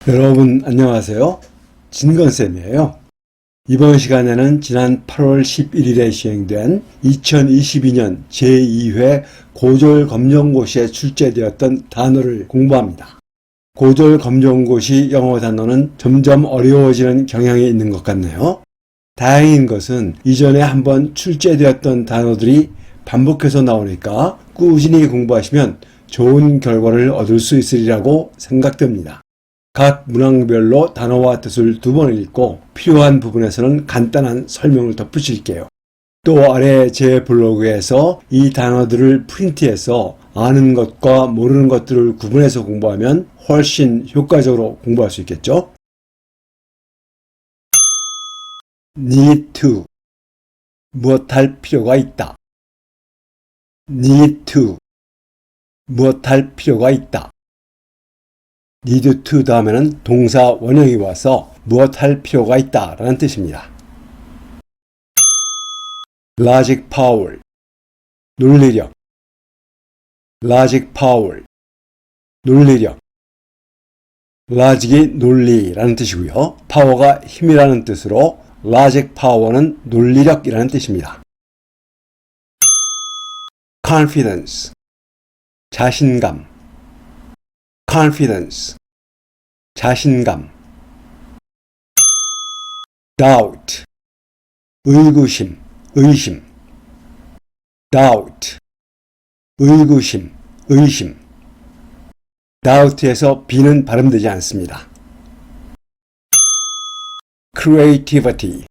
여러분 안녕하세요. 진건쌤이에요. 이번 시간에는 지난 8월 11일에 시행된 2022년 제2회 고졸검정고시에 출제되었던 단어를 공부합니다. 고졸검정고시 영어 단어는 점점 어려워지는 경향이 있는 것 같네요. 다행인 것은 이전에 한번 출제되었던 단어들이 반복해서 나오니까 꾸준히 공부하시면 좋은 결과를 얻을 수 있으리라고 생각됩니다. 각 문항별로 단어와 뜻을 2번 읽고 필요한 부분에서는 간단한 설명을 덧붙일게요. 또 아래 제 블로그에서 이 단어들을 프린트해서 아는 것과 모르는 것들을 구분해서 공부하면 훨씬 효과적으로 공부할 수 있겠죠? need to 무엇할 필요가 있다. need to 무엇할 필요가 있다. need to 다음에는 동사 원형이 와서 무엇할 필요가 있다 라는 뜻입니다. logic power 논리력 logic power 논리력 logic이 논리라는 뜻이고요. power가 힘이라는 뜻으로 logic power는 논리력이라는 뜻입니다. confidence 자신감 confidence 자신감 doubt 의구심 의심 doubt 의구심 의심 doubt에서 b는 발음되지 않습니다. creativity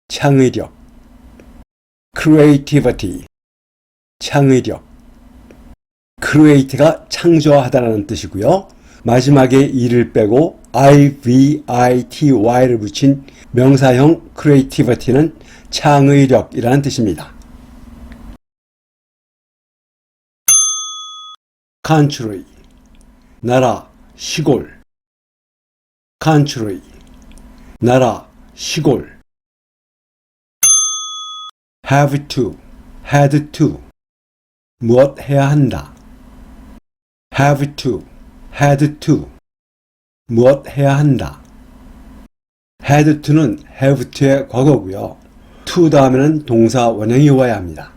창의력 creativity 창의력 create가 창조하다라는 뜻이고요. 마지막에 e를 빼고 ivity를 붙인 명사형 creativity는 창의력이라는 뜻입니다. country 나라 시골 country 나라 시골 have to had to 무엇 해야 한다. have to, had to, 무엇 해야 한다. had to는 have to의 과거고요. to 다음에는 동사 원형이 와야 합니다.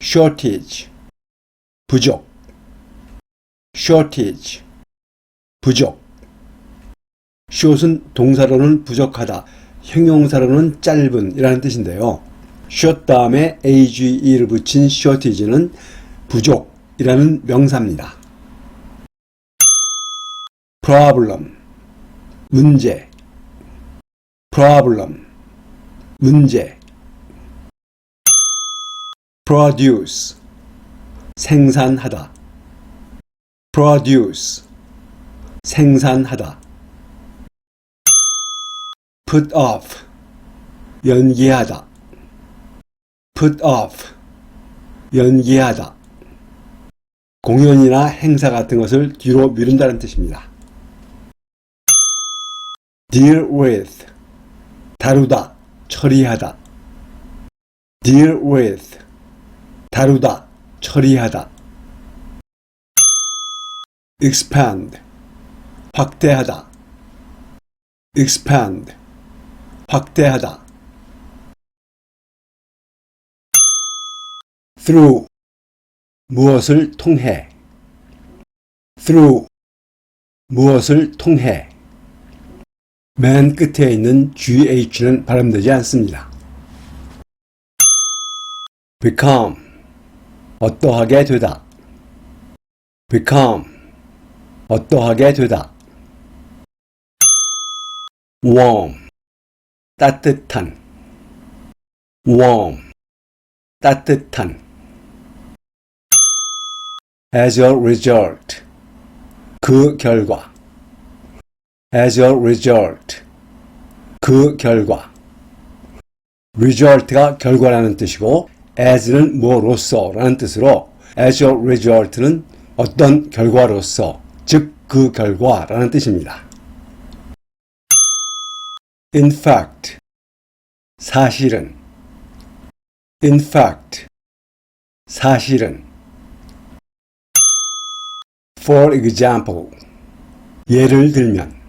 shortage, 부족. shortage, 부족. short은 동사로는 부족하다, 형용사로는 짧은 이라는 뜻인데요. short 다음에 age를 붙인 shortage는 부족이라는 명사입니다. problem, 문제, problem, 문제. produce, 생산하다, produce, 생산하다. put off, 연기하다, put off, 연기하다. 공연이나 행사 같은 것을 뒤로 미룬다는 뜻입니다. deal with, 다루다, 처리하다. deal with, 다루다, 처리하다. expand, 확대하다. expand, 확대하다. through, 무엇을 통해. through, 무엇을 통해. 맨 끝에 있는 GH는 발음되지 않습니다. become, 어떠하게 되다. become, 어떠하게 되다. warm, 따뜻한. warm, 따뜻한. as a result, 그 결과. as a result, 그 결과. result가 결과라는 뜻이고 as는 뭐로서 라는 뜻으로 as a result는 어떤 결과로서, 즉 그 결과라는 뜻입니다. in fact, 사실은. in fact, 사실은. For example, 예를 들면.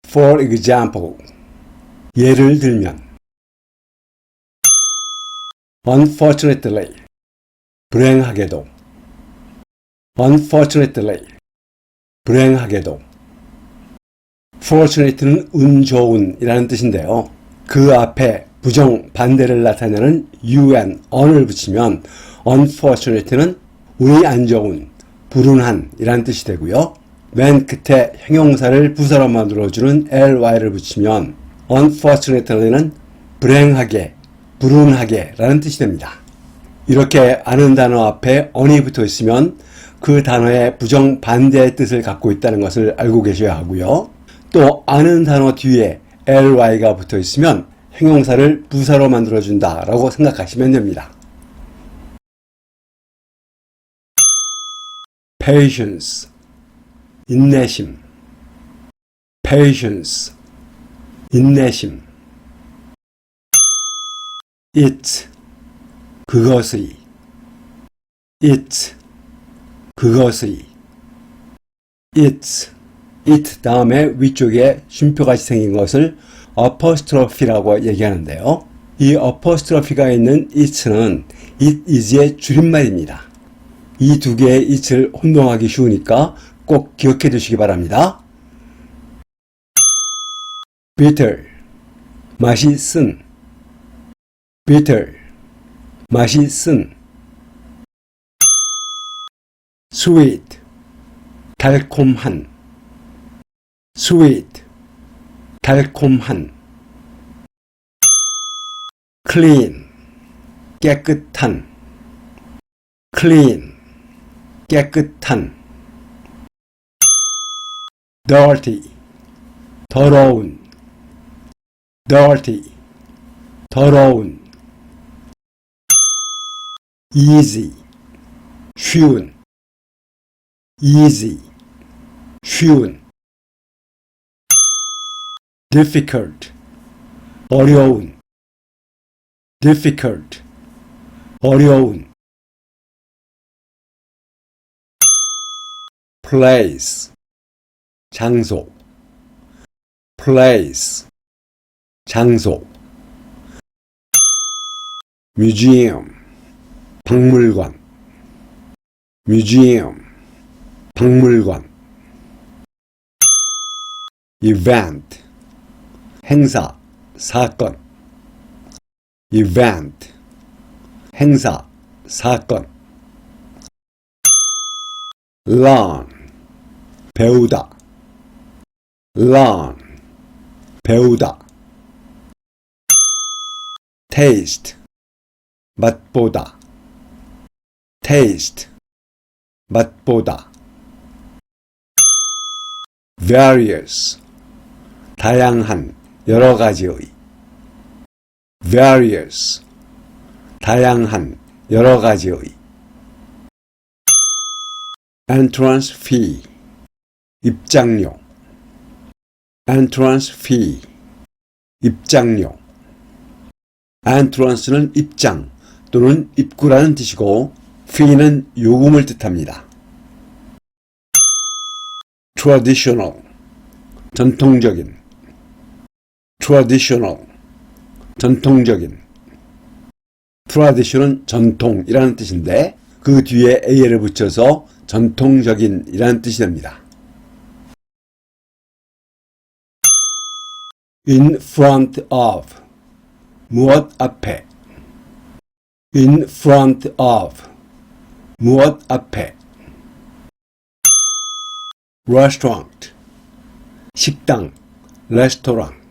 For example, 예를 들면. Unfortunately, 불행하게도. Unfortunately, 불행하게도. Fortunate는 운 좋은 이라는 뜻인데요. 그 앞에 부정 반대를 나타내는 un, on을 붙이면 unfortunate는 운이 안 좋은, 불운한 이라는 뜻이 되고요. 맨 끝에 형용사를 부사로 만들어주는 ly를 붙이면 unfortunately는 불행하게, 불운하게 라는 뜻이 됩니다. 이렇게 아는 단어 앞에 on이 붙어 있으면 그 단어의 부정 반대의 뜻을 갖고 있다는 것을 알고 계셔야 하고요. 또 아는 단어 뒤에 ly가 붙어 있으면 형용사를 부사로 만들어준다 라고 생각하시면 됩니다. patience, 인내심. patience, 인내심. it, 그것의. it, 그것의. it 다음에 위쪽에 쉼표같이 생긴 것을 apostrophe라고 얘기하는데요. 이 apostrophe가 있는 it는 it is의 줄임말입니다. 이 두 개의 it을 혼동하기 쉬우니까 꼭 기억해 두시기 바랍니다. bitter, 맛이 쓴. bitter, 맛이 쓴. sweet, 달콤한. sweet, 달콤한. clean, 깨끗한. clean, 깨끗한. dirty, 더러운. dirty, 더러운. easy, 쉬운. easy, 쉬운. difficult, 어려운. difficult, 어려운. place, 장소. place, 장소. museum, 박물관. museum, 박물관. event, 행사, 사건. event, 행사, 사건. learn, 배우다. learn, 배우다. taste, 맛보다. taste, 맛보다. various, 다양한, 여러 가지의. various, 다양한, 여러 가지의. entrance fee, 입장료. entrance fee, 입장료. entrance는 입장 또는 입구라는 뜻이고 fee는 요금을 뜻합니다. traditional, 전통적인. traditional, 전통적인. tradition은 전통이라는 뜻인데 그 뒤에 a를 붙여서 전통적인이라는 뜻이 됩니다. in front of, 무엇 앞에. in front of, 무엇 앞에. restaurant, 식당, 레스토랑.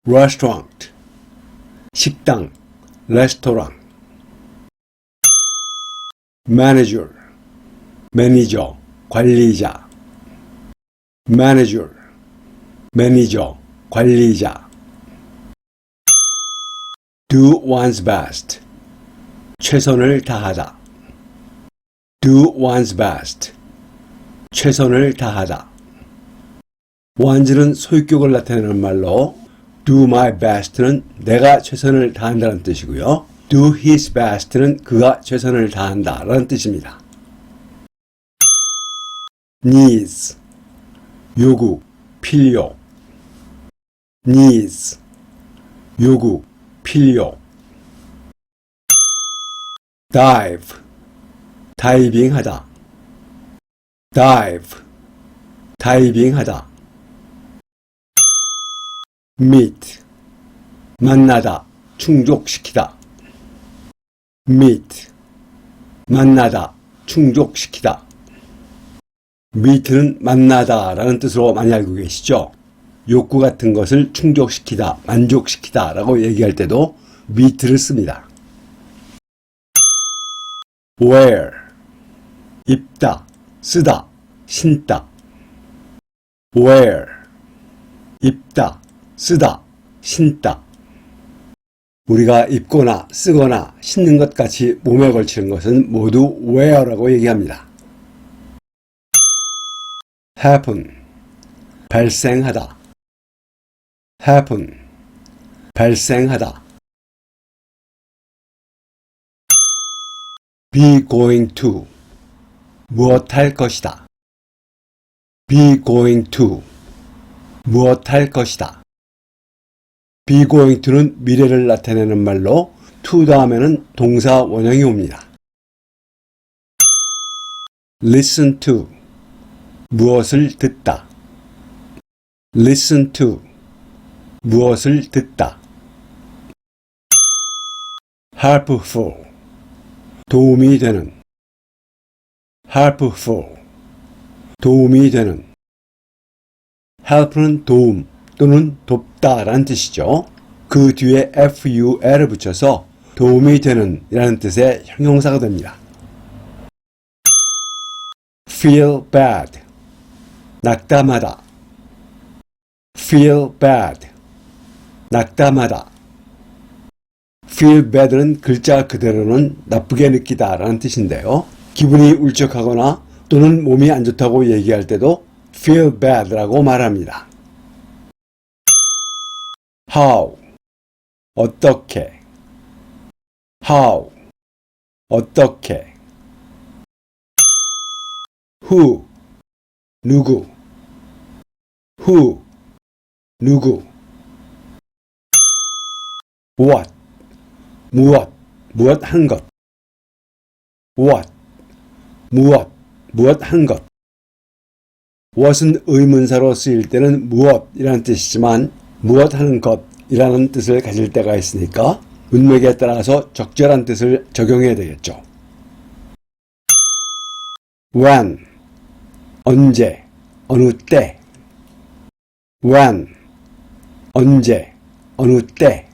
restaurant, 식당, 레스토랑. manager, 매니저, 관리자. manager, 매니저, 관리자. do one's best, 최선을 다하다. do one's best, 최선을 다하다. one's는 소유격을 나타내는 말로 do my best는 내가 최선을 다한다는 뜻이고요. do his best는 그가 최선을 다한다 라는 뜻입니다. needs, 요구, 필요. needs, 요구, 필요. dive, 다이빙하다. dive, 다이빙하다. meet, 만나다, 충족시키다. meet, 만나다, 충족시키다. meet는 만나다 라는 뜻으로 많이 알고 계시죠? 욕구 같은 것을 충족시키다, 만족시키다 라고 얘기할 때도 meet를 씁니다. wear, 입다, 쓰다, 신다. wear, 입다, 쓰다, 신다. 우리가 입거나 쓰거나 신는 것 같이 몸에 걸치는 것은 모두 wear라고 얘기합니다. happen, 발생하다. happen, 발생하다. be going to, 무엇할 것이다. be going to, 무엇할 것이다. be going to는 미래를 나타내는 말로 to 다음에는 동사 원형이 옵니다. listen to, 무엇을 듣다. listen to, 무엇을 듣다. helpful, 도움이 되는. helpful, 도움이 되는. help는 도움 또는 돕다 라는 뜻이죠. 그 뒤에 ful을 붙여서 도움이 되는 이라는 뜻의 형용사가 됩니다. feel bad, 낙담하다. feel bad, 낙담하다. feel bad는 글자 그대로는 나쁘게 느끼다 라는 뜻인데요. 기분이 울적하거나 또는 몸이 안 좋다고 얘기할 때도 feel bad라고 말합니다. how, 어떻게. how, 어떻게. who, 누구. who, 누구. what, 무엇, 무엇 한 것. what, 무엇, 무엇 한 것. what은 의문사로 쓰일 때는 무엇이라는 뜻이지만 무엇 하는 것이라는 뜻을 가질 때가 있으니까 문맥에 따라서 적절한 뜻을 적용해야 되겠죠. when, 언제, 어느 때. when, 언제, 어느 때.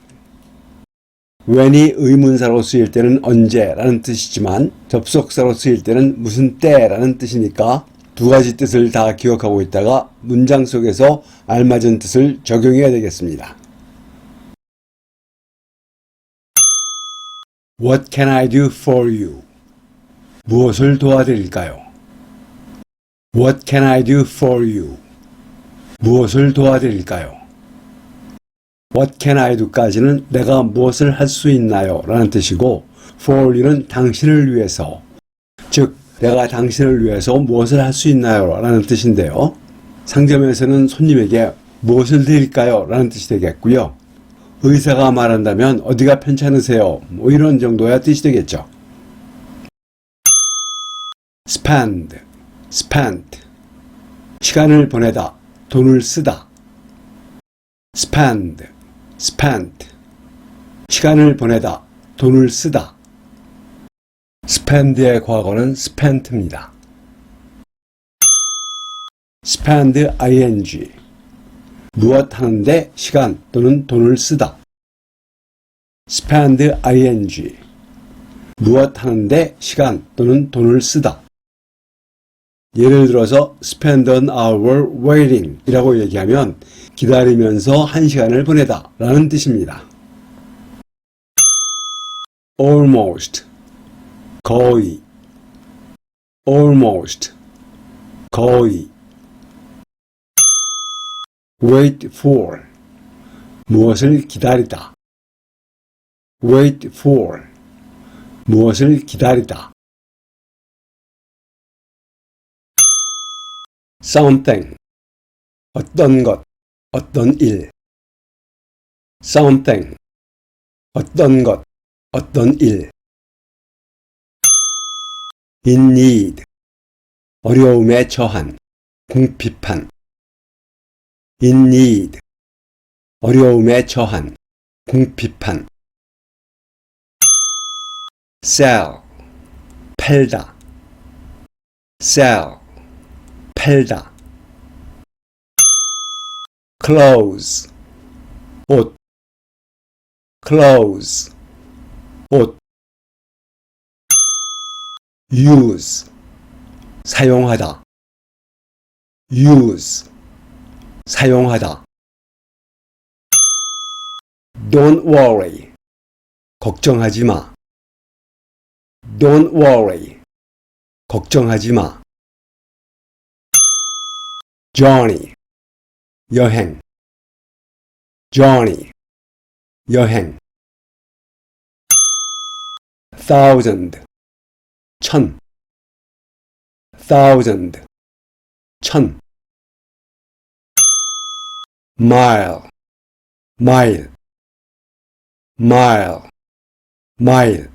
when이 의문사로 쓰일 때는 언제라는 뜻이지만 접속사로 쓰일 때는 무슨 때라는 뜻이니까 두 가지 뜻을 다 기억하고 있다가 문장 속에서 알맞은 뜻을 적용해야 되겠습니다. What can I do for you? 무엇을 도와드릴까요? What can I do for you? 무엇을 도와드릴까요? What can I do까지는 내가 무엇을 할 수 있나요? 라는 뜻이고 for you는 당신을 위해서, 즉 내가 당신을 위해서 무엇을 할 수 있나요? 라는 뜻인데요. 상점에서는 손님에게 무엇을 드릴까요? 라는 뜻이 되겠고요. 의사가 말한다면 어디가 편찮으세요? 뭐 이런 정도야 뜻이 되겠죠. spend, spent, 시간을 보내다, 돈을 쓰다. spend, spent, 시간을 보내다, 돈을 쓰다. spend의 과거는 spent입니다. spend ing, 무엇 하는데 시간 또는 돈을 쓰다. spend ing, 무엇 하는데 시간 또는 돈을 쓰다. 예를 들어서 spend an hour waiting 이라고 얘기하면 기다리면서 한 시간을 보내다 라는 뜻입니다. almost, 거의. almost, 거의. wait for, 무엇을 기다리다. wait for, 무엇을 기다리다. something, 어떤 것, 어떤 일. something, 어떤 것, 어떤 일. in need, 어려움에 처한, 궁핍한. in need, 어려움에 처한, 궁핍한. sell, 팔다. sell, 팔다. clothes, 옷. clothes, 옷. use, 사용하다. use, 사용하다. don't worry, 걱정하지 마. don't worry, 걱정하지 마. journey, 여행. journey, 여행. thousand, 천. thousand, 천. mile, mile. mile, mile.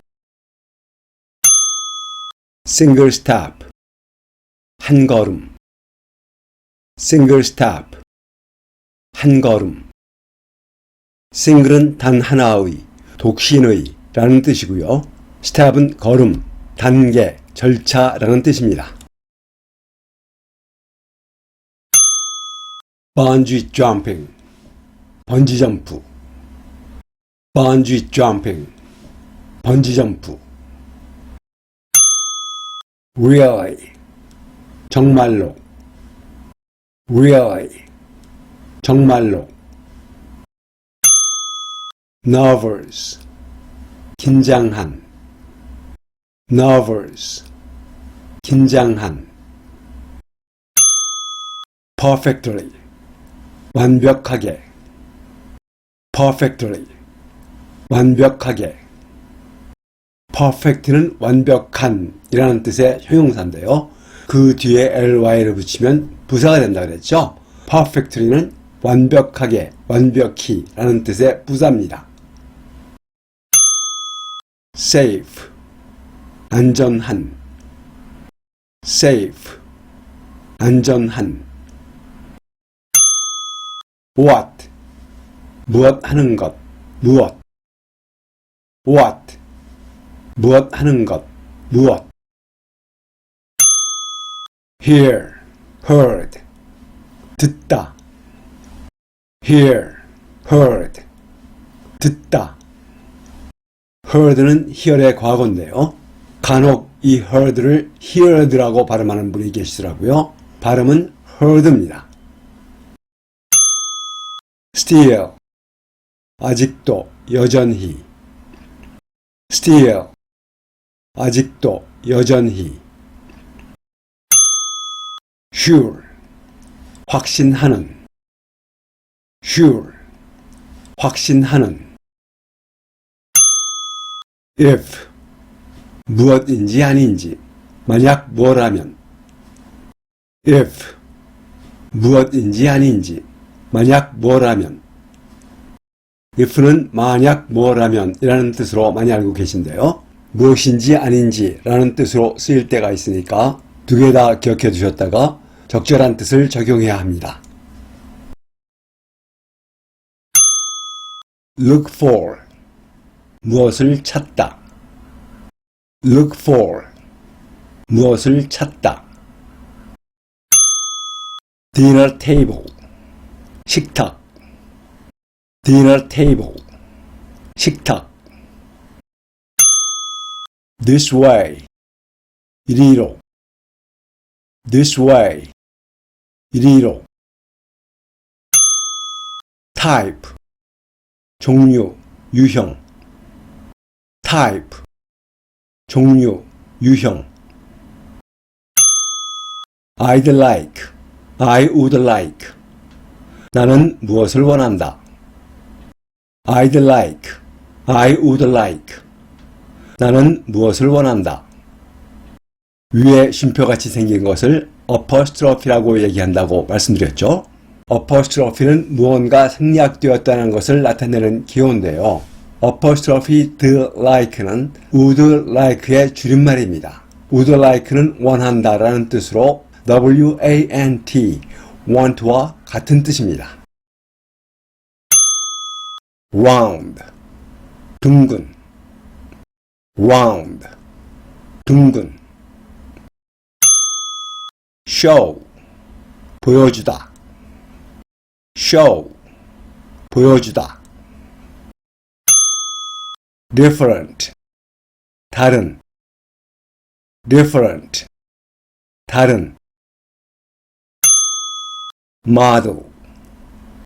single stop, 한 걸음. single stop, 한 걸음. single은 단 하나의, 독신의 라는 뜻이고요. stop은 걸음, 단계, 절차라는 뜻입니다. bungee jumping, 번지점프. bungee jumping, 번지점프. really, 정말로. really, 정말로. nervous, 긴장한. nervous, 긴장한. perfectly, 완벽하게. perfectly, 완벽하게. perfect는 완벽한 이라는 뜻의 형용사인데요. 그 뒤에 ly를 붙이면 부사가 된다 그랬죠. perfectly는 완벽하게, 완벽히 라는 뜻의 부사입니다. safe, 안전한. safe, 안전한. what, 무엇 하는 것, 무엇. what, 무엇 하는 것, 무엇. hear, heard, 듣다. hear, heard, 듣다. heard는 hear의 과거인데요. 간혹 이 heard를 heard라고 발음하는 분이 계시더라고요. 발음은 heard입니다. still, 아직도, 여전히. still, 아직도, 여전히. sure, 확신하는. sure, 확신하는. if, 무엇인지 아닌지, 만약 뭐라면. if, 무엇인지 아닌지, 만약 뭐라면. if는 만약 뭐라면 이라는 뜻으로 많이 알고 계신데요. 무엇인지 아닌지 라는 뜻으로 쓰일 때가 있으니까 두 개 다 기억해 두셨다가 적절한 뜻을 적용해야 합니다. look for, 무엇을 찾다. look for, 무엇을 찾다. dinner table, 식탁. dinner table, 식탁. this way, 이리로. this way, 이리로. type, 종류, 유형. type, 종류, 유형. I'd like, I would like. 나는 무엇을 원한다. I'd like, I would like. 나는 무엇을 원한다. 위에 쉼표같이 생긴 것을 apostrophe라고 얘기한다고 말씀드렸죠. apostrophe는 무언가 생략되었다는 것을 나타내는 기호인데요. apostrophe the like는 would like의 줄임말입니다. would like는 원한다라는 뜻으로 want, want와 같은 뜻입니다. round, 둥근, round, 둥근. show, 보여주다. show, 보여주다. different, 다른. different, 다른. model,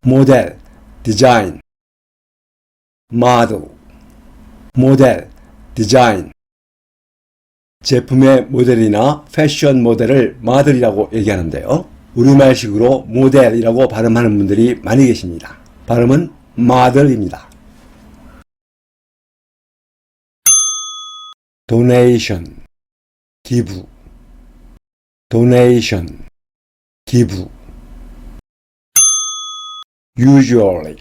모델, 디자인. model, 모델, 디자인. 제품의 모델이나 패션 모델을 모델이라고 얘기하는데요. 우리말식으로 모델이라고 발음하는 분들이 많이 계십니다. 발음은 모델입니다. donation, 기부. donation, 기부. usually,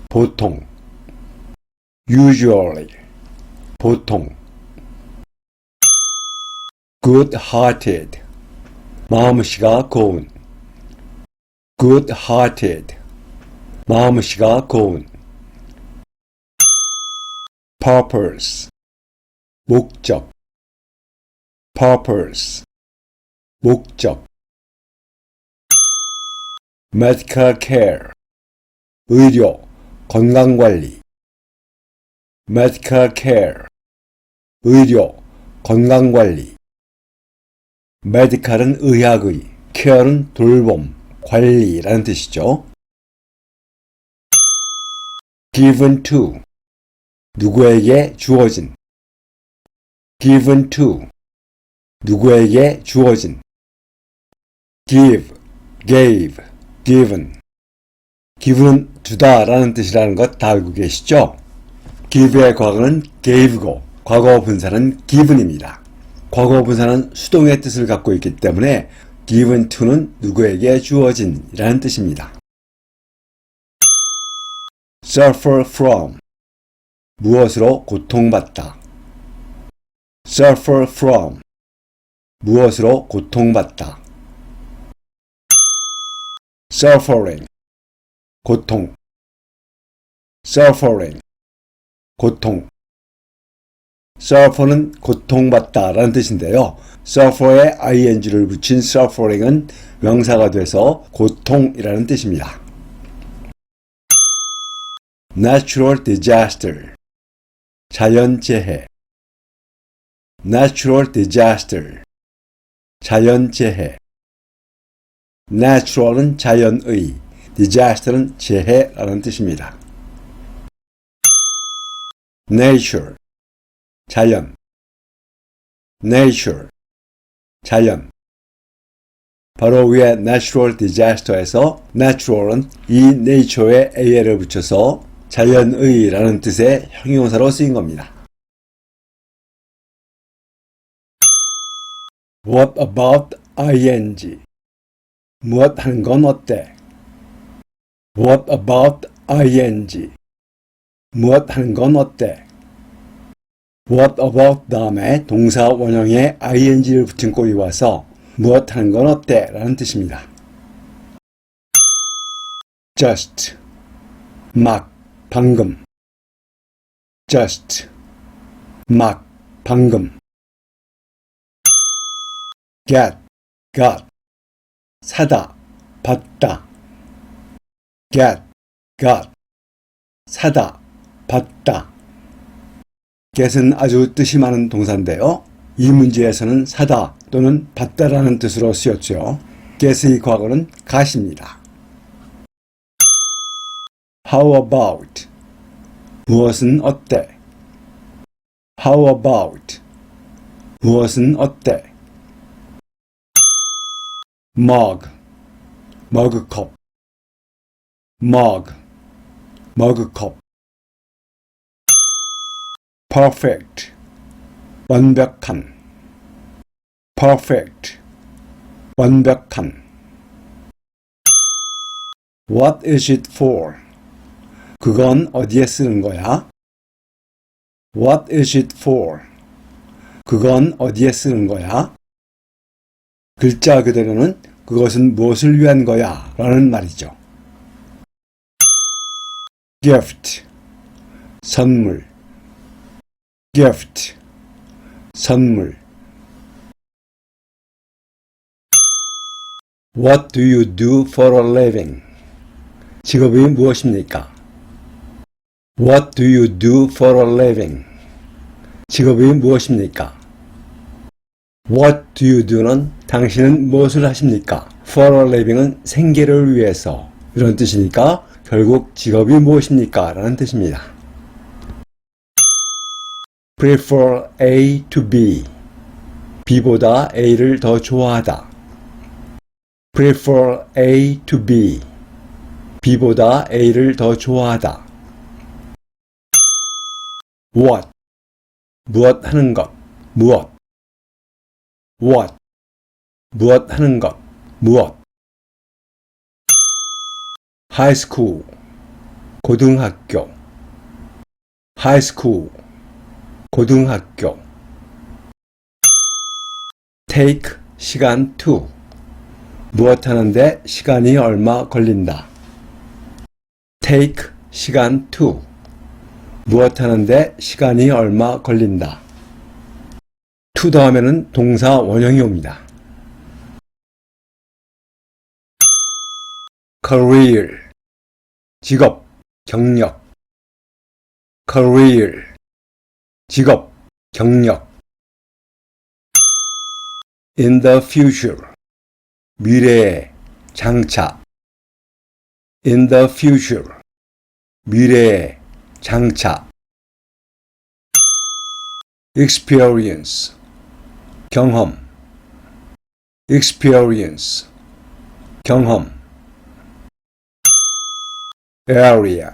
보통. usually, 보통. good-hearted, 마음씨가 고운. good-hearted, 마음씨가 고운. purpose, 목적. purpose, 목적. medical care, 의료, 건강관리. medical care, 의료, 건강관리. medical은 의학의, care는 돌봄, 관리라는 뜻이죠. given to, 누구에게 주어진. given to, 누구에게 주어진. give, gave, given. give는 주다 라는 뜻이라는 것 다 알고 계시죠? give의 과거는 gave고 과거 분사는 given입니다. 과거 분사는 수동의 뜻을 갖고 있기 때문에 given to는 누구에게 주어진 이라는 뜻입니다. suffer from, 무엇으로 고통받다. suffer from, 무엇으로 고통받다. suffering, 고통. suffering, 고통. suffer는 고통받다 라는 뜻인데요. suffer에 ing를 붙인 suffering은 명사가 돼서 고통이라는 뜻입니다. natural disaster, 자연재해. natural disaster, 자연재해. natural은 자연의, disaster는 재해라는 뜻입니다. nature, 자연. nature, 자연. 바로 위에 natural disaster에서 natural은 이 nature에 AL을 붙여서 자연의 라는 뜻의 형용사로 쓰인 겁니다. What about ing? 무엇 하는 건 어때? What about ing? 무엇 하는 건 어때? What about 다음에 동사 원형에 ing를 붙인 꼴이 와서 무엇 하는 건 어때? 라는 뜻입니다. just, 막, 방금. just, 막, 방금. get, got, 사다, 받다. get, got, 사다, 받다. get은 아주 뜻이 많은 동사인데요. 이 문제에서는 사다 또는 받다라는 뜻으로 쓰였죠. get의 과거는 got입니다. How about? 무엇은 어때? How about? 무엇은 어때? mug, 머그컵. mug, 머그컵. perfect, 완벽한. perfect, 완벽한. What is it for? 그건 어디에 쓰는 거야? What is it for? 그건 어디에 쓰는 거야? 글자 그대로는 그것은 무엇을 위한 거야? 라는 말이죠. gift, 선물. gift, 선물. What do you do for a living? 직업이 무엇입니까? What do you do for a living? 직업이 무엇입니까? What do you do는 당신은 무엇을 하십니까? For a living은 생계를 위해서 이런 뜻이니까 결국 직업이 무엇입니까? 라는 뜻입니다. Prefer A to B. B보다 A를 더 좋아하다. Prefer A to B. B보다 A를 더 좋아하다. What. 무엇 하는 것. 무엇. What. 무엇 하는 것. 무엇. High school. 고등학교. High school. 고등학교. Take 시간 to. 무엇 하는데 시간이 얼마 걸린다. Take 시간 to. 무엇 하는데 시간이 얼마 걸린다. to 다음에는 동사 원형이 옵니다. career, 직업, 경력. career, 직업, 경력. in the future, 미래에, 장차. in the future, 미래에, 장차. experience, 경험. experience, 경험. area,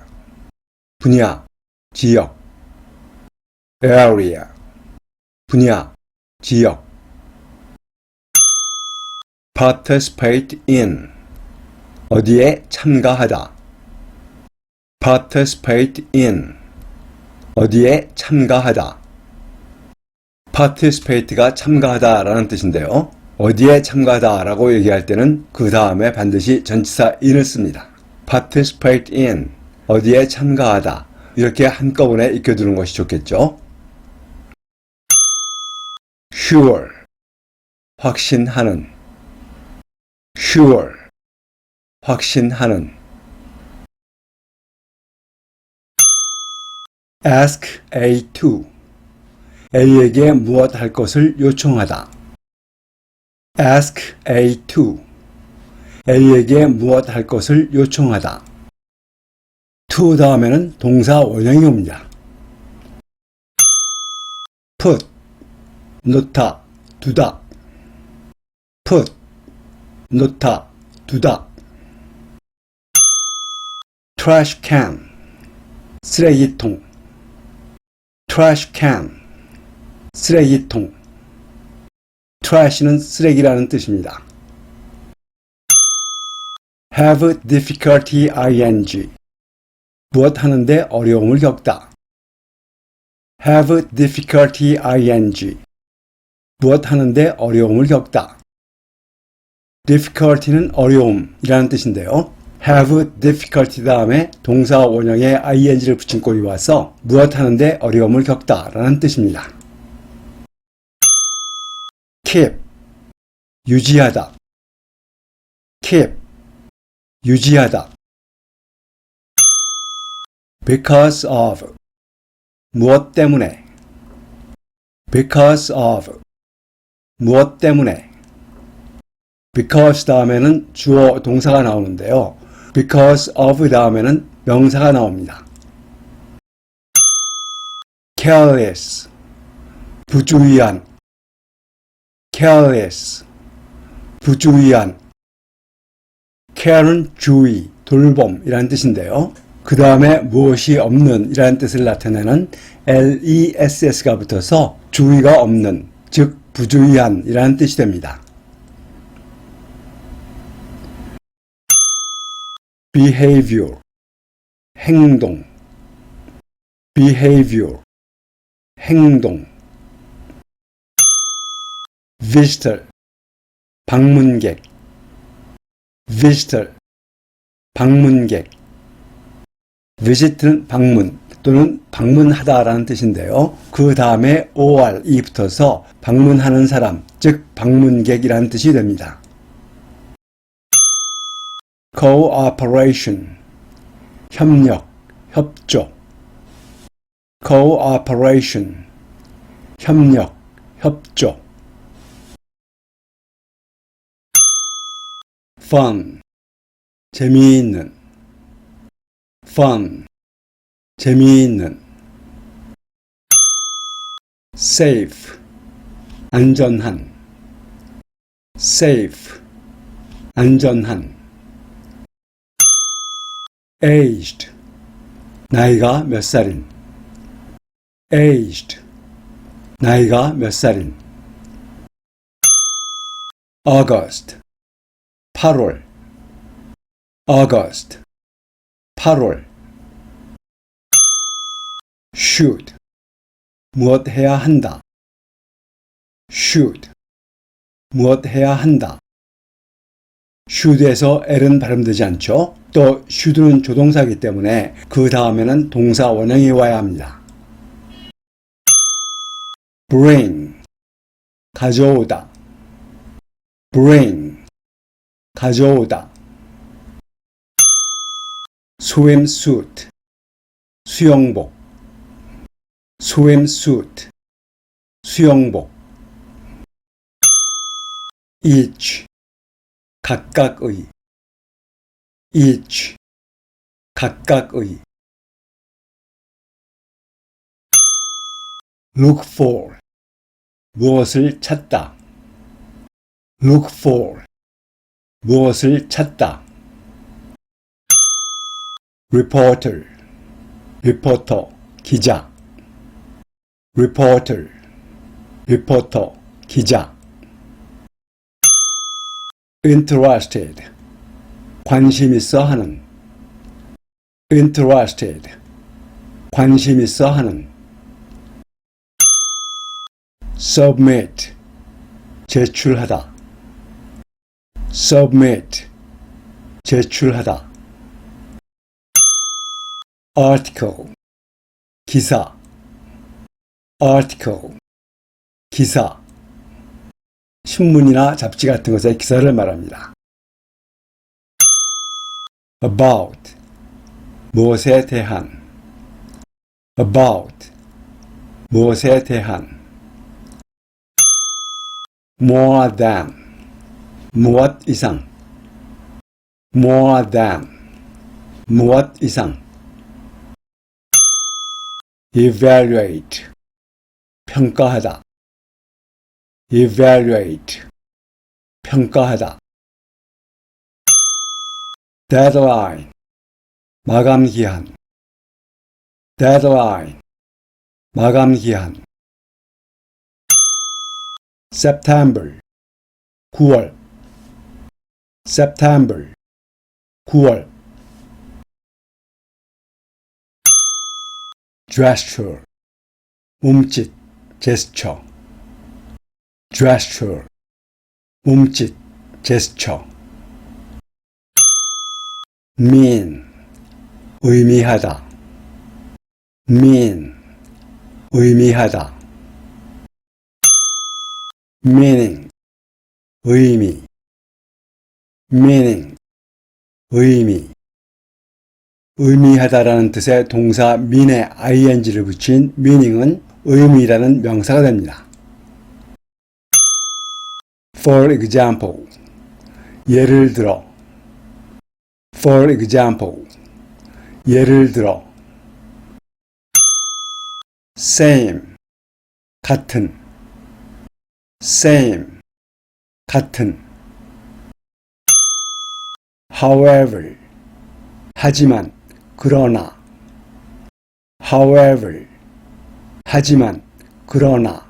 분야, 지역. area, 분야, 지역. participate in, 어디에 참가하다. participate in, 어디에 참가하다. participate가 참가하다 라는 뜻인데요. 어디에 참가하다 라고 얘기할 때는 그 다음에 반드시 전치사 in을 씁니다. participate in, 어디에 참가하다. 이렇게 한꺼번에 익혀두는 것이 좋겠죠. sure, 확신하는. sure, 확신하는. ask A to, A에게 무엇 할 것을 요청하다. ask A to, A에게 무엇 할 것을 요청하다. to 다음에는 동사 원형이 옵니다. put, 놓다, 두다. put, 놓다, 두다. trash can, 쓰레기통. trash can, 쓰레기통. trash는 쓰레기라는 뜻입니다. have difficulty ing, 무엇 하는데 어려움을 겪다. have difficulty ing, 무엇 하는데 어려움을 겪다. difficulty는 어려움이라는 뜻인데요. have difficulty 다음에 동사 원형에 ing를 붙인 꼴이 와서 무엇 하는데 어려움을 겪다 라는 뜻입니다. keep, 유지하다. keep, 유지하다. because of, 무엇 때문에. because of, 무엇 때문에. because 다음에는 주어 동사가 나오는데요. because of 다음에는 명사가 나옵니다. careless, 부주의한. careless, 부주의한. care는 주의, 돌봄이라는 뜻인데요. 그 다음에 무엇이 없는 이라는 뜻을 나타내는 less가 붙어서 주의가 없는, 즉 부주의한 이라는 뜻이 됩니다. behavior, 행동, behavior, 행동. visitor, 방문객, visitor, 방문객. visit는 방문 또는 방문하다라는 뜻인데요. 그 다음에 or이 붙어서 방문하는 사람, 즉 방문객이라는 뜻이 됩니다. cooperation, 협력, 협조. cooperation, 협력, 협조. fun, 재미있는. fun, 재미있는. safe, 안전한. safe, 안전한. aged, 나이가 몇 살인. aged, 나이가 몇 살인. August, 8월. August, 8월. should, 무엇 해야 한다. should, 무엇 해야 한다. should에서 l은 발음되지 않죠. 또 should는 조동사이기 때문에 그 다음에는 동사 원형이 와야 합니다. bring, 가져오다. bring, 가져오다. swimsuit, 수영복. swimsuit, 수영복. each, 각각의. each, 각각의. look for, 무엇을 찾다. look for, 무엇을 찾다. reporter, 리포터, 기자. reporter, 리포터, 기자. interested, 관심 있어 하는. interested, 관심 있어 하는. submit, 제출하다. submit, 제출하다. article, 기사. article, 기사. 신문이나 잡지 같은 것의 기사를 말합니다. about, 무엇에 대한. about, 무엇에 대한. more than, 무엇 이상. more than, 무엇 이상. evaluate, 평가하다. evaluate, 평가하다. deadline, 마감기한. deadline, 마감기한. September, 9월. September, 9월. gesture, 몸짓, 제스처. gesture, 몸짓, 제스처. mean, 의미하다. mean, 의미하다. meaning, 의미. meaning, 의미. 의미하다라는 뜻의 동사 mean에 ing를 붙인 meaning은 의미라는 명사가 됩니다. For example, 예를 들어. For example, 예를 들어. same, 같은. same, 같은. however, 하지만, 그러나. however, 하지만, 그러나.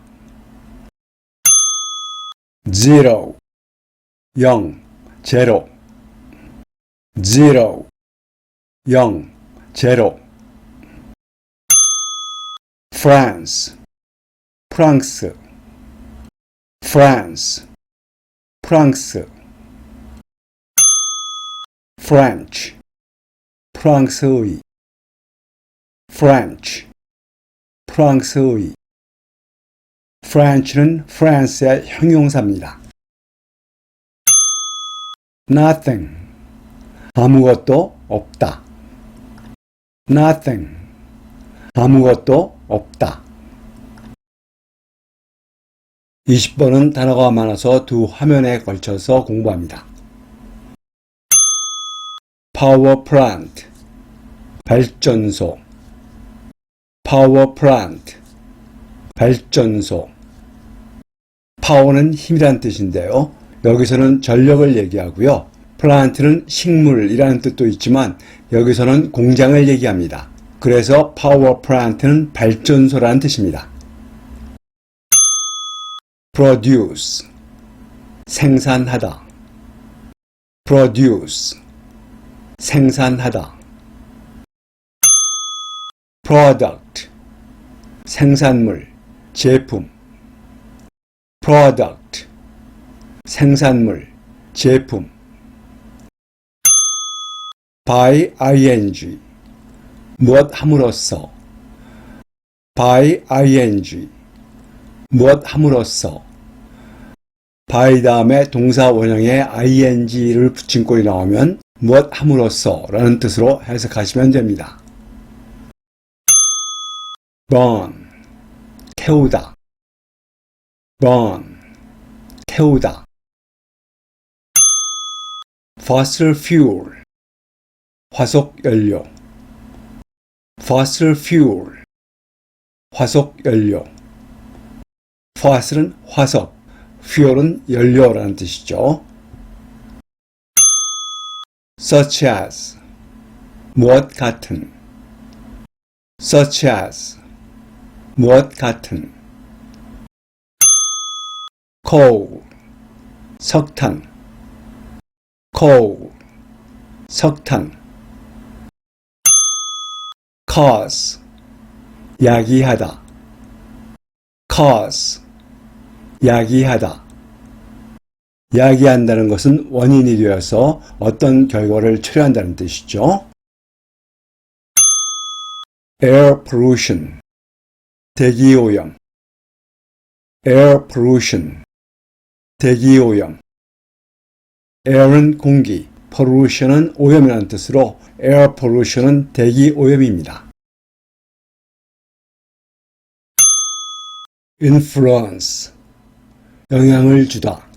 zero, 0, 제로. zero, 0, 제로. France, 프랑스, France, 프랑스. French, 프랑스의, French, 프랑스의. French는 프랑스의 형용사입니다. Nothing, 아무것도 없다. Nothing, 아무것도 없다. 20번은 단어가 많아서 두 화면에 걸쳐서 공부합니다. Power plant, 발전소. Power plant, 발전소. Power는 힘이란 뜻인데요. 여기서는 전력을 얘기하고요. 플란트는 식물이라는 뜻도 있지만 여기서는 공장을 얘기합니다. 그래서 파워 플란트는 발전소라는 뜻입니다. produce, 생산하다. produce, 생산하다. product, 생산물, 제품. product, 생산물, 제품. by ing, 무엇 함으로써. by ing, 무엇 함으로써. by 다음에 동사 원형에 ing를 붙인 꼴이 나오면 무엇 함으로써 라는 뜻으로 해석하시면 됩니다. burn, 태우다. burn, 태우다. fossil fuel, 화석연료. fossil fuel, 화석연료. fossil은 화석, fuel은 연료라는 뜻이죠. such as, 무엇 같은. such as, 무엇 같은. coal, 석탄. coal, 석탄. cause, 야기하다. cause, 야기하다. 야기한다는 것은 원인이 되어서 어떤 결과를 초래한다는 뜻이죠. air pollution, 대기오염. air pollution, 대기오염. air은 공기, pollution은 오염이라는 뜻으로 air pollution은 대기오염입니다. influence, 영향을 주다.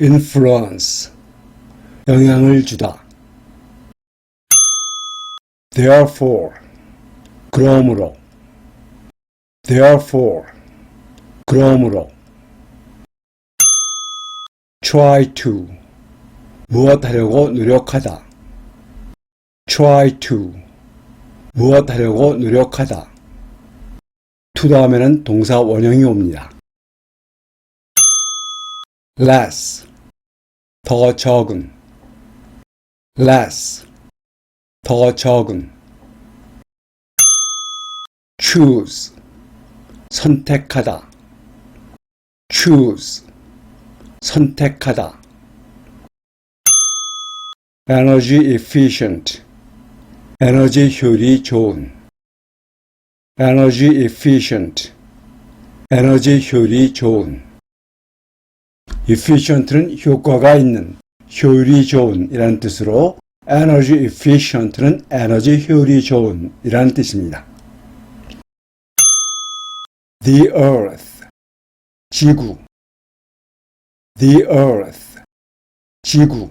influence, 영향을 주다. therefore, 그러므로. therefore, 그러므로. try to, 무엇 하려고 노력하다. try to, 무엇 하려고 노력하다. to 다음에는 동사 원형이 옵니다. less, 더 적은. less, 더 적은. choose, 선택하다. choose, 선택하다. energy efficient, 에너지 효율이 좋은. energy efficient, 에너지 효율이 좋은. efficient는 효과가 있는, 효율이 좋은 이라는 뜻으로 energy efficient는 에너지 효율이 좋은 이라는 뜻입니다. the earth, 지구. the earth, 지구.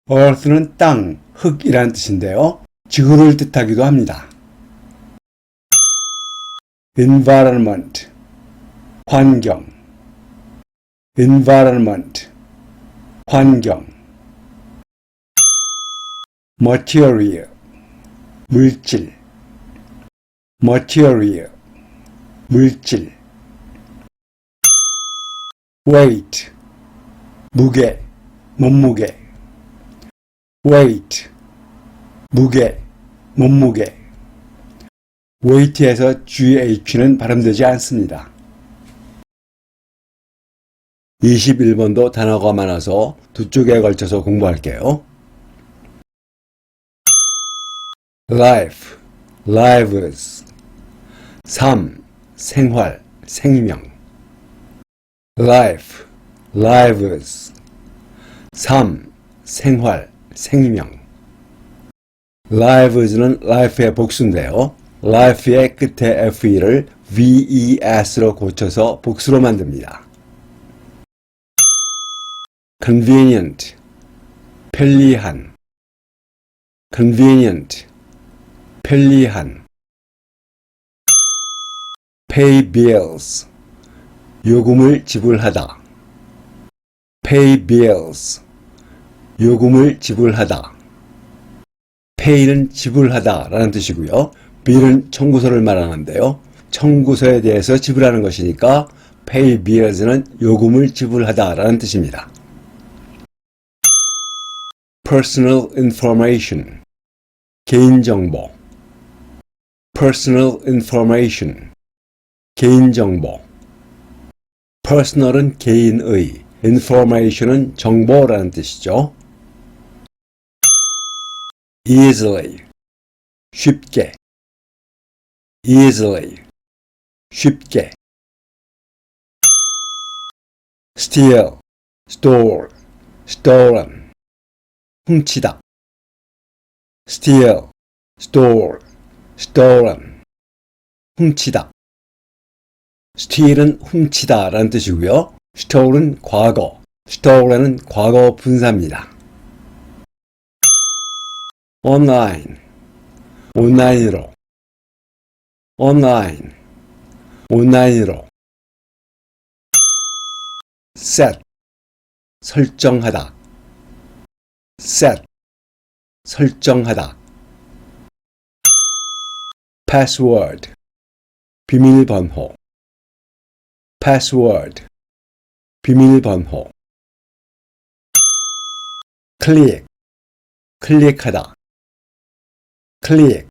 earth는 땅, 흙이라는 뜻인데요. 지구를 뜻하기도 합니다. environment, 환경. environment, 환경. material, 물질. material, 물질. weight, 무게, 몸무게. weight, 무게, 몸무게. weight에서 GH는 발음되지 않습니다. 21번도 단어가 많아서 두 쪽에 걸쳐서 공부할게요. life, lives. 삶, 생활, 생명. life, lives. 삶, 생활, 생명. lives는 life의 복수인데요. life의 끝에 fe를 ves로 고쳐서 복수로 만듭니다. convenient, 편리한. convenient, 편리한. pay bills, 요금을 지불하다. pay bills, 요금을 지불하다. pay는 지불하다 라는 뜻이고요. bill은 청구서를 말하는데요. 청구서에 대해서 지불하는 것이니까 pay bills는 요금을 지불하다 라는 뜻입니다. personal information, 개인정보. personal information, 개인정보. personal은 개인의, information은 정보라는 뜻이죠. easily, 쉽게. easily, 쉽게. steal, store, stolen. 훔치다. steal, store, stolen. 훔치다. steal은 훔치다 라는 뜻이고요. stolen 과거, stolen은 과거 분사입니다. online, 온라인으로. online, 온라인으로. set, 설정하다. set, 설정하다. password, 비밀번호. password, 비밀번호. click, 클릭하다. click,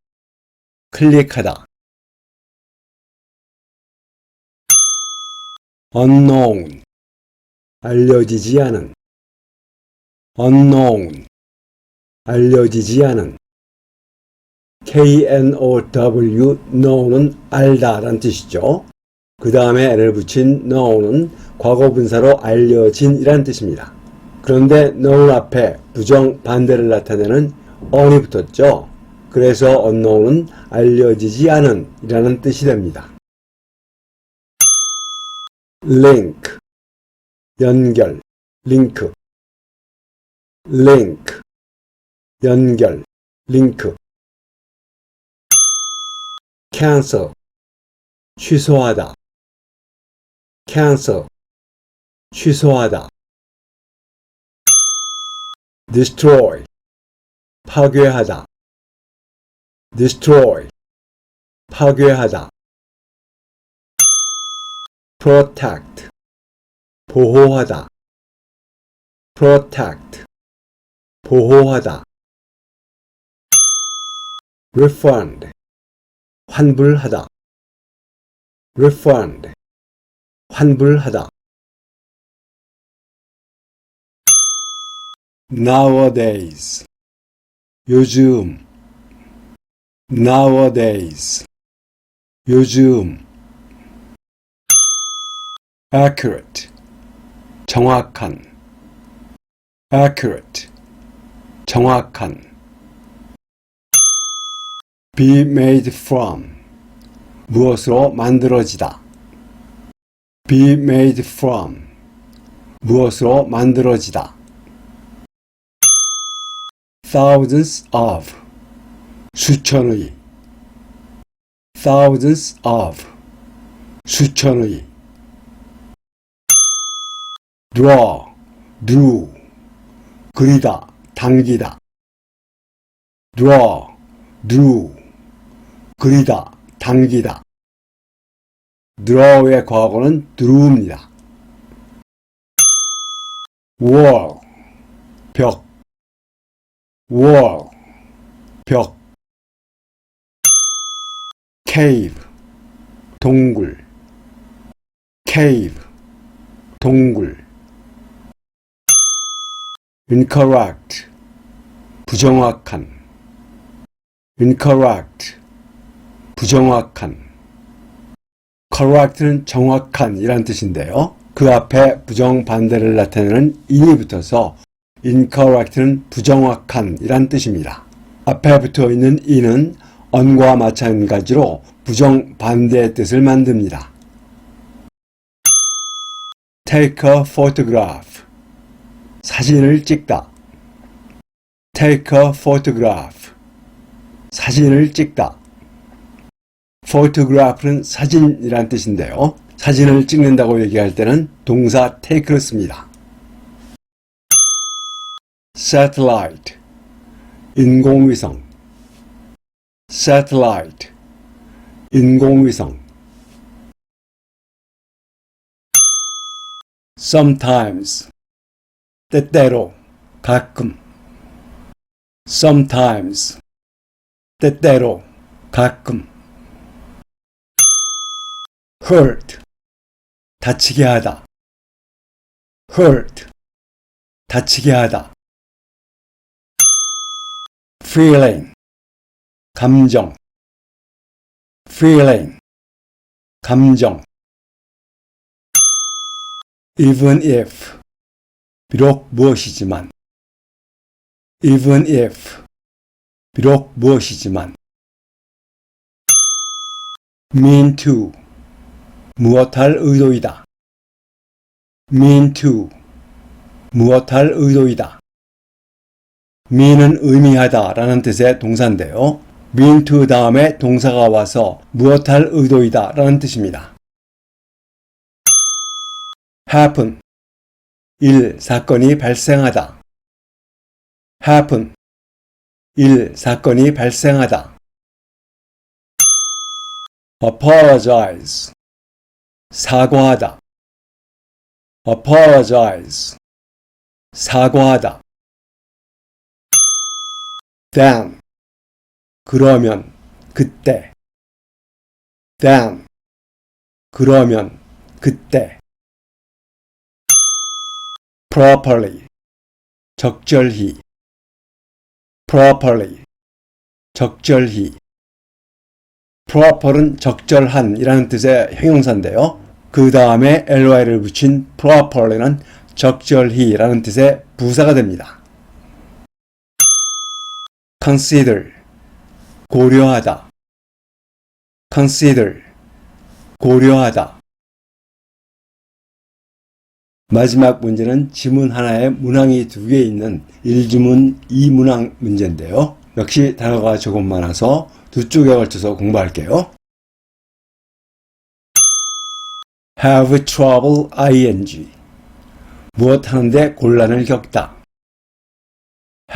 클릭하다. unknown, 알려지지 않은. unknown, 알려지지 않은. know, know는 알다 라는 뜻이죠. 그 다음에 n을 붙인 know는 과거분사로 알려진 이라는 뜻입니다. 그런데 known 앞에 부정 반대를 나타내는 on이 붙었죠. 그래서 unknown은 알려지지 않은 이라는 뜻이 됩니다. link, 연결, 링크. link, 연결, 링크. cancel, 취소하다. cancel, 취소하다. destroy, 파괴하다. destroy, 파괴하다. protect, 보호하다. protect, 보호하다. refund, 환불하다. refund, 환불하다. nowadays, 요즘. nowadays, 요즘. accurate, 정확한. accurate, 정확한. be made from, 무엇으로 만들어지다. be made from, 무엇으로 만들어지다. thousands of, 수천의. thousands of, 수천의. draw, drew, 그리다, 당기다. draw, drew, 그리다, 당기다. draw의 과거는 drew입니다. wall, 벽. wall, 벽. cave, 동굴. cave, 동굴. incorrect, 부정확한. incorrect, 부정확한. correct는 정확한 이란 뜻인데요. 그 앞에 부정반대를 나타내는 in이 붙어서 incorrect는 부정확한 이란 뜻입니다. 앞에 붙어 있는 in은 on과 마찬가지로 부정반대의 뜻을 만듭니다. take a photograph, 사진을 찍다. take a photograph, 사진을 찍다. photograph는 사진이란 뜻인데요. 사진을 찍는다고 얘기할 때는 동사 take를 씁니다. satellite, 인공위성. satellite, 인공위성. sometimes, 때때로, 가끔. sometimes, 때때로, 가끔. hurt, 다치게 하다. hurt, 다치게 하다. feeling, 감정. feeling, 감정. even if, 비록 무엇이지만. even if, 비록 무엇이지만. mean to, 무엇할 의도이다. mean to, 무엇할 의도이다. mean은 의미하다 라는 뜻의 동사인데요. mean to 다음에 동사가 와서 무엇할 의도이다 라는 뜻입니다. happen, 일, 사건이 발생하다. happen, 일, 사건이 발생하다. apologize, 사과하다. apologize, 사과하다. then, 그러면, 그때. then, 그러면, 그때. properly, 적절히. properly, 적절히. proper은 적절한 이라는 뜻의 형용사인데요. 그 다음에 ly를 붙인 properly는 적절히 라는 뜻의 부사가 됩니다. consider, 고려하다. consider, 고려하다. 마지막 문제는 지문 하나에 문항이 2개 있는 1지문 2문항 문제인데요. 역시 단어가 조금 많아서 두 쪽에 걸쳐서 공부할게요. have trouble ing, 무엇 하는데 곤란을 겪다.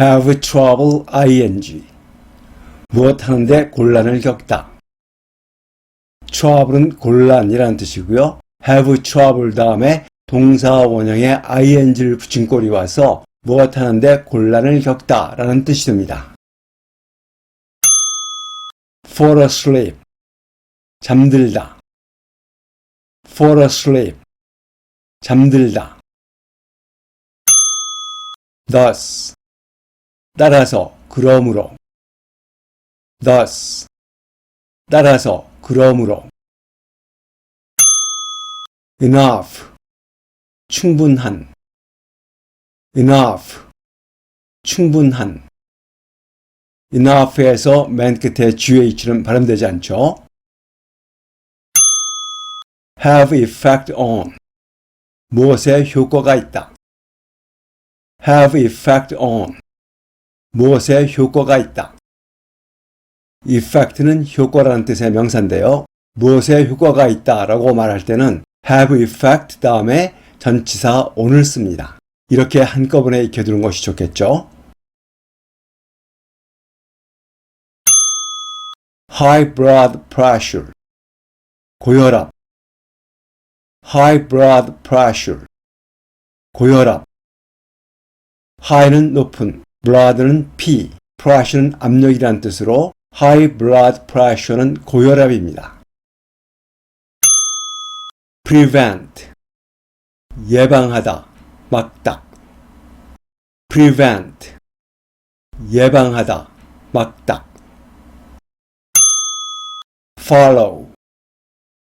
have trouble ing, 무엇 하는데 곤란을 겪다. trouble은 곤란이라는 뜻이고요. have trouble 다음에 동사 원형에 ing를 붙인 꼴이 와서 무엇 하는데 곤란을 겪다 라는 뜻이 됩니다. fall asleep, 잠들다. fall asleep, 잠들다. thus, 따라서, 그러므로. thus, 따라서, 그러므로. enough, 충분한. enough, 충분한. enough에서 맨 끝에 GH는 발음되지 않죠. have effect on, 무엇에 효과가 있다. have effect on, 무엇에 효과가 있다. effect는 효과라는 뜻의 명사인데요. 무엇에 효과가 있다 라고 말할 때는 have effect 다음에 전치사 on을 씁니다. 이렇게 한꺼번에 익혀두는 것이 좋겠죠. high blood pressure, 고혈압. high blood pressure, 고혈압. high는 높은, blood는 피, pressure는 압력이란 뜻으로 high blood pressure는 고혈압입니다. prevent 예방하다, 막다. prevent 예방하다, 막다. follow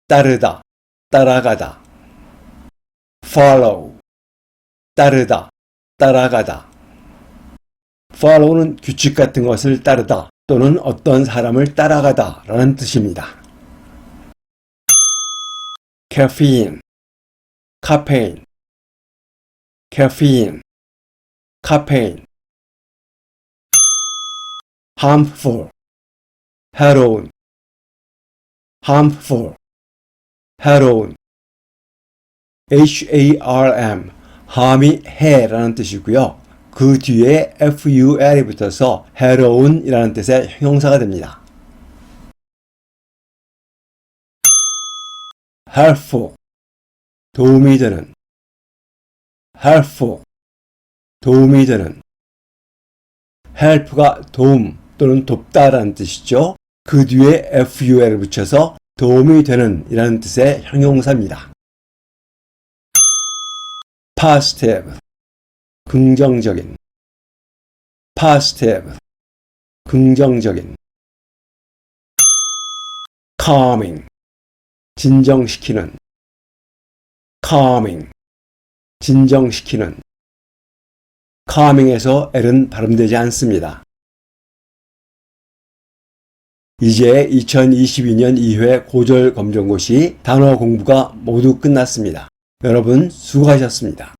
따르다, 따라가다. follow 따르다, 따라가다. follow는 규칙 같은 것을 따르다 또는 어떤 사람을 따라가다 라는 뜻입니다. caffeine 카페인 caffeine 카페인 harmful 해로운 harmful 해로운 harm harm이 해라는 뜻이고요. 그 뒤에 ful이 붙어서 해로운이라는 뜻의 형용사가 됩니다. helpful 도움이 되는 helpful 도움이 되는 help가 도움 또는 돕다라는 뜻이죠. 그 뒤에 ful을 붙여서 도움이 되는 이라는 뜻의 형용사입니다. positive 긍정적인 positive 긍정적인 calming 진정시키는 calming 진정시키는 calming에서 L은 발음되지 않습니다. 이제 2022년 2회 고졸 검정고시 단어 공부가 모두 끝났습니다. 여러분 수고하셨습니다.